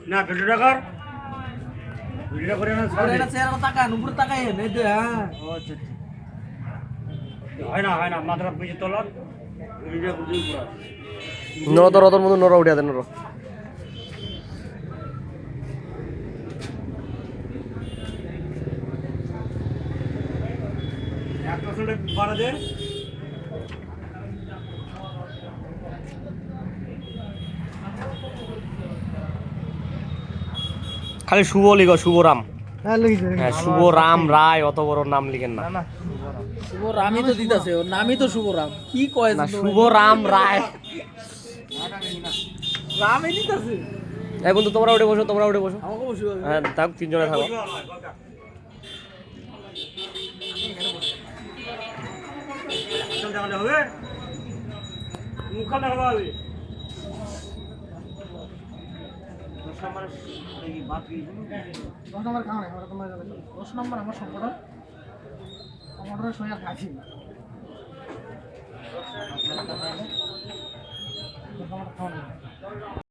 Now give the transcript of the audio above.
না ভিডিওটা কর ভিডিওটা করে না আরে এটা চেহারা তাকান উপরে তাকাই এই দে হ্যাঁ ও আচ্ছা হয় না মাত্রা বুঝে তোলার ভিডিও বুঝে পুরো নর তো রতর মতো নর উঠিয়া দেন নর একটা সাইডে বাড়া দে খালি শুভ লিখ শুভরাম হ্যাঁ লিখে হ্যাঁ শুভ রাম রায় অত বড় নাম লিখেন না না শুভ রামই তো দিতাছে ওর নামই তো শুভ রাম কি কয় না শুভ রাম রায় রামই দিতাছে এই বন্ধু তোমরা উঠে বসো আমাকে বসে হ্যাঁ থাক তিনজনে থাকো হবে মুখ দেখাবো হবে 10 নম্বর দেখি বাকি 10 নম্বর খাওয়া নাই আমরা তোমার 10 নম্বর আমার সংগঠন আমার সইয়া খাচ্ছি 10 নম্বর খাওয়া